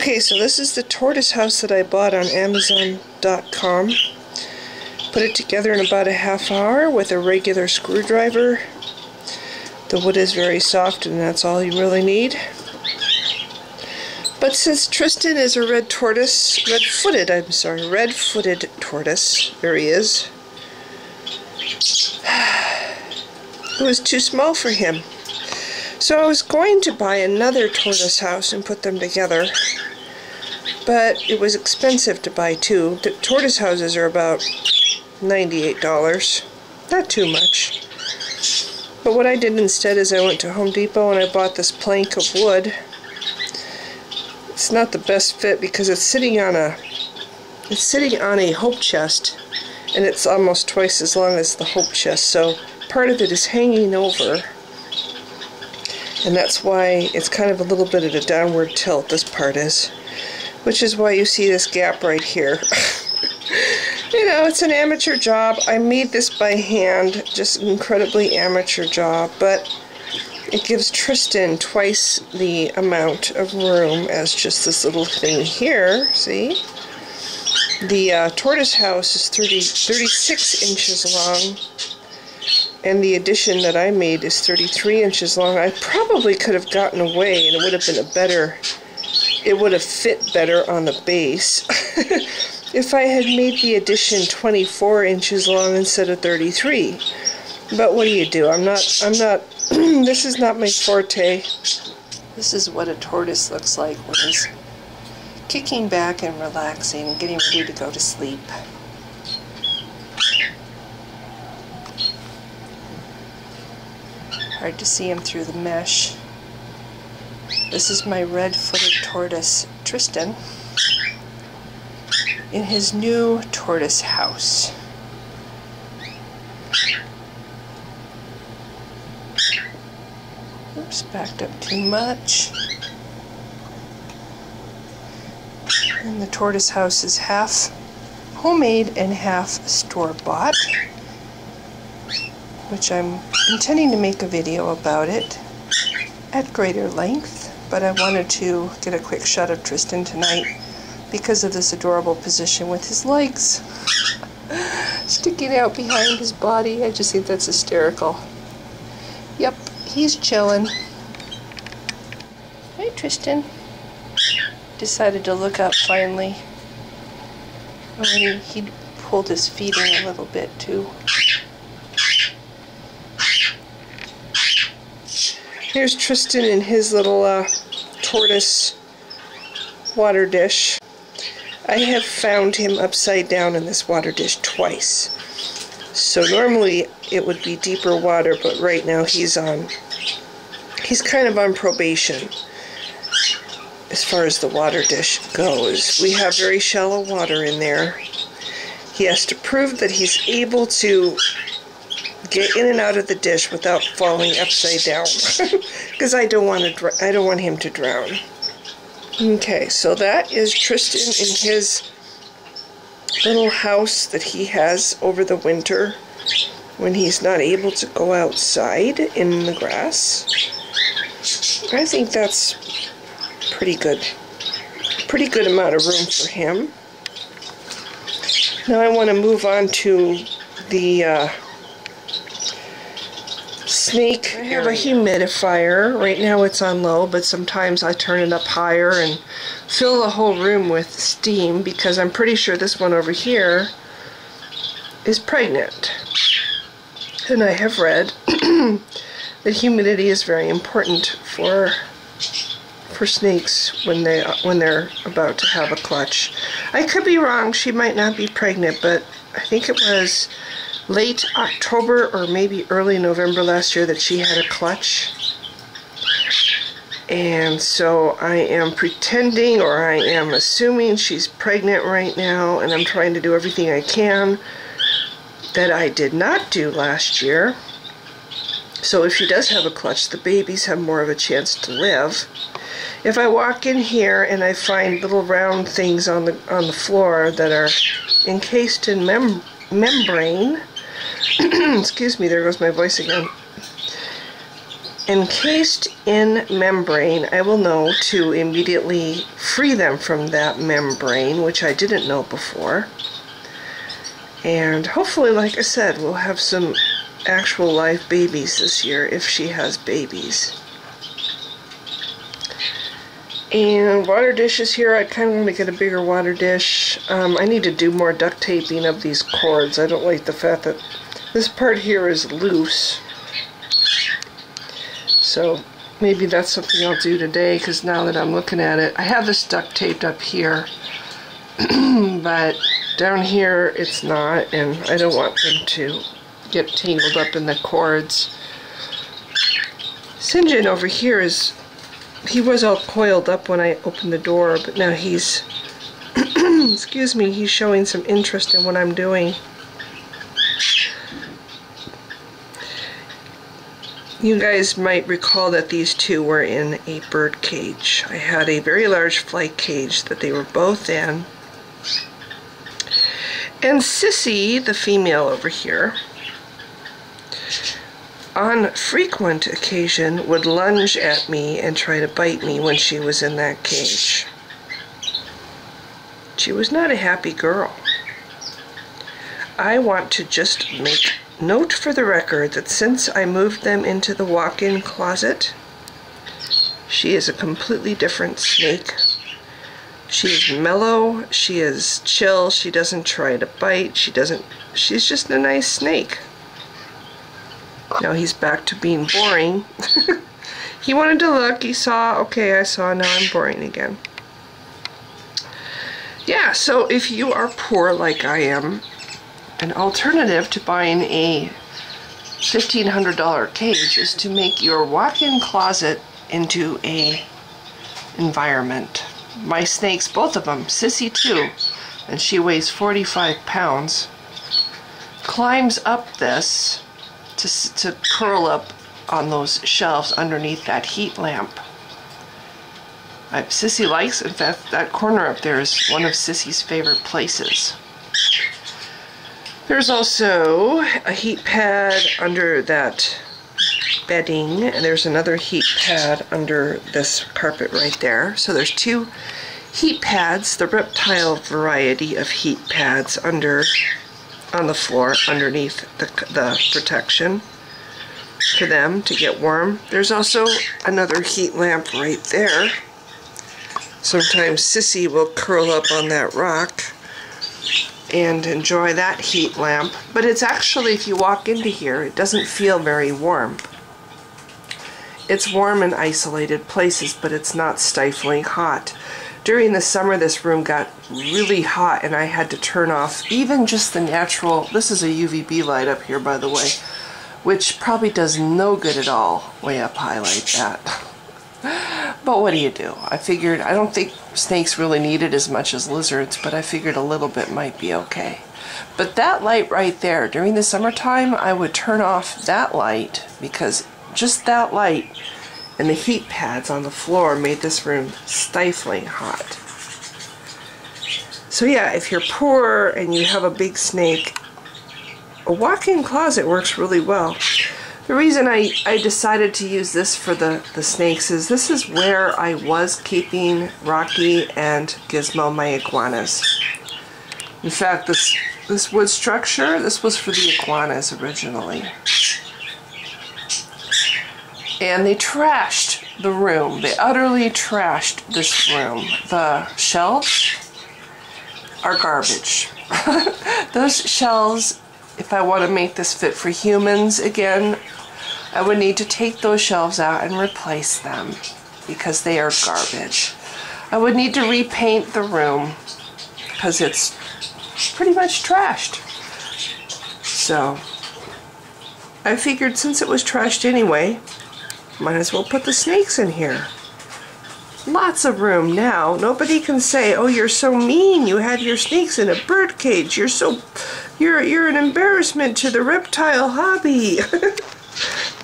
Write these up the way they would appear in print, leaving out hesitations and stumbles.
Okay, so this is the tortoise house that I bought on Amazon.com. Put it together in about a half hour with a regular screwdriver. The wood is very soft and that's all you really need. But since Tristan is a red-footed tortoise, there he is, it was too small for him. So I was going to buy another tortoise house and put them together, but it was expensive to buy two. The tortoise houses are about $98, not too much. But what I did instead is I went to Home Depot and I bought this plank of wood. It's not the best fit because it's sitting on a hope chest, and it's almost twice as long as the hope chest, so part of it is hanging over, and that's why it's kind of a little bit at a downward tilt, this part is, which is why you see this gap right here. You know, it's an amateur job. I made this by hand, just an incredibly amateur job, but it gives Tristan twice the amount of room as just this little thing here, see? The tortoise house is 36 inches long, and the addition that I made is 33 inches long. I probably could have gotten away, and it would have been it would have fit better on the base if I had made the addition 24 inches long instead of 33. But what do you do? I'm not, this is not my forte. This is what a tortoise looks like when he's kicking back and relaxing and getting ready to go to sleep. Hard to see him through the mesh. This is my red-footed tortoise, Tristan, in his new tortoise house. Oops, backed up too much. And the tortoise house is half homemade and half store-bought, which I'm intending to make a video about it at greater length, but I wanted to get a quick shot of Tristan tonight because of this adorable position with his legs sticking out behind his body. I just think that's hysterical. Yep, he's chilling. Hey, Tristan. Decided to look up finally. Oh, and he pulled his feet in a little bit too. Here's Tristan in his little tortoise water dish. I have found him upside down in this water dish twice. So normally it would be deeper water, but right now he's kind of on probation as far as the water dish goes. We have very shallow water in there. He has to prove that he's able to get in and out of the dish without falling upside down, because I don't want him to drown. Okay, so that is Tristan in his little house that he has over the winter when he's not able to go outside in the grass. I think that's pretty good amount of room for him. Now I want to move on to the snake. I have a humidifier. Right now it's on low, but sometimes I turn it up higher and fill the whole room with steam, because I'm pretty sure this one over here is pregnant. And I have read that humidity is very important for snakes when they're about to have a clutch. I could be wrong. She might not be pregnant, but I think it was late October or maybe early November last year that she had a clutch. And so I am pretending, or I am assuming she's pregnant right now, and I'm trying to do everything I can that I did not do last year. So if she does have a clutch, the babies have more of a chance to live. If I walk in here and I find little round things on the floor that are encased in membrane, excuse me, there goes my voice again. encased in membrane. I will know to immediately free them from that membrane, which I didn't know before. And hopefully, like I said, we'll have some actual live babies this year if she has babies. And water dishes here, I kind of want to get a bigger water dish. I need to do more duct taping of these cords. I don't like the fact that this part here is loose. So maybe that's something I'll do today, because now that I'm looking at it, I have this duct taped up here, but down here it's not, and I don't want them to get tangled up in the cords. St. John over here he was all coiled up when I opened the door, but now he's, excuse me, he's showing some interest in what I'm doing. You guys might recall that these two were in a bird cage. I had a very large flight cage that they were both in. And Sissy, the female over here, on frequent occasion would lunge at me and try to bite me when she was in that cage. She was not a happy girl. I want to just make note for the record that since I moved them into the walk-in closet, she is a completely different snake. She is mellow, she is chill, she doesn't try to bite, she's just a nice snake. Now he's back to being boring. He wanted to look, he saw, okay, I saw, now I'm boring again. Yeah, so if you are poor like I am, an alternative to buying a $1,500 cage is to make your walk-in closet into a environment. My snakes, both of them, Sissy too, and she weighs 45 pounds, climbs up this to curl up on those shelves underneath that heat lamp. Sissy likes, in fact, that corner up there is one of Sissy's favorite places. There's also a heat pad under that bedding, and there's another heat pad under this carpet right there. So there's two heat pads, the reptile variety of heat pads on the floor underneath the protection for them to get warm. There's also another heat lamp right there. Sometimes Sissy will curl up on that rock and enjoy that heat lamp, but it's actually, if you walk into here, it doesn't feel very warm. It's warm in isolated places, but it's not stifling hot. During the summer, this room got really hot, and I had to turn off even just the natural, this is a UVB light up here, by the way, which probably does no good at all way up high like that. But what do you do? I figured, I don't think snakes really need it as much as lizards, but I figured a little bit might be okay. But that light right there, during the summertime, I would turn off that light, because just that light and the heat pads on the floor made this room stifling hot. So yeah, if you're poor and you have a big snake, a walk-in closet works really well. The reason I decided to use this for the snakes is this is where I was keeping Rocky and Gizmo, my iguanas. In fact, this wood structure, this was for the iguanas originally. And they trashed the room. They utterly trashed this room. The shelves are garbage. Those shelves, if I want to make this fit for humans again, I would need to take those shelves out and replace them because they are garbage. I would need to repaint the room because it's pretty much trashed. So I figured since it was trashed anyway, might as well put the snakes in here. Lots of room now. Nobody can say, "Oh, you're so mean. You had your snakes in a bird cage. You're an embarrassment to the reptile hobby."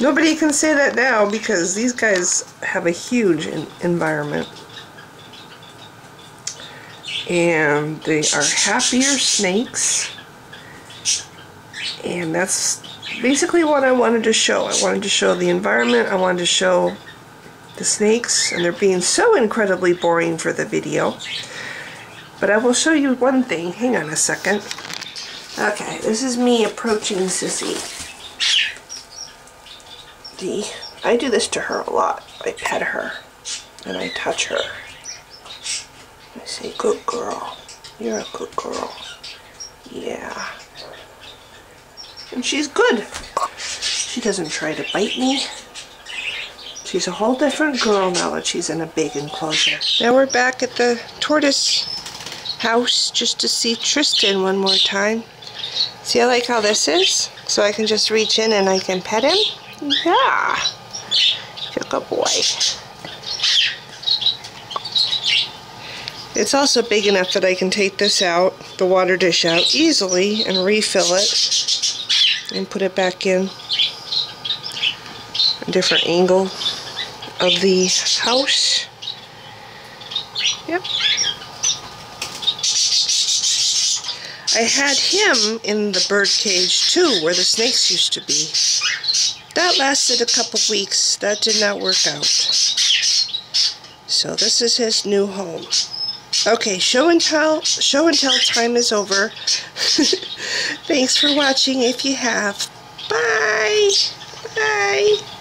Nobody can say that now because these guys have a huge environment. And they are happier snakes. And that's basically what I wanted to show. I wanted to show the environment. I wanted to show the snakes, and they're being so incredibly boring for the video. But I will show you one thing. Hang on a second. Okay, this is me approaching Sissy. I do this to her a lot. I pet her and I touch her. I say, good girl. You're a good girl. Yeah. And she's good. She doesn't try to bite me. She's a whole different girl now that she's in a big enclosure. Now we're back at the tortoise house just to see Tristan one more time. See, I like how this is? So I can just reach in and I can pet him? Yeah. You're a good boy. It's also big enough that I can take this out, the water dish out, easily and refill it and put it back in a different angle of the house. Yep. I had him in the bird cage too, where the snakes used to be. That lasted a couple weeks. That did not work out. So this is his new home. Okay, show and tell time is over. Thanks for watching if you have. Bye. Bye.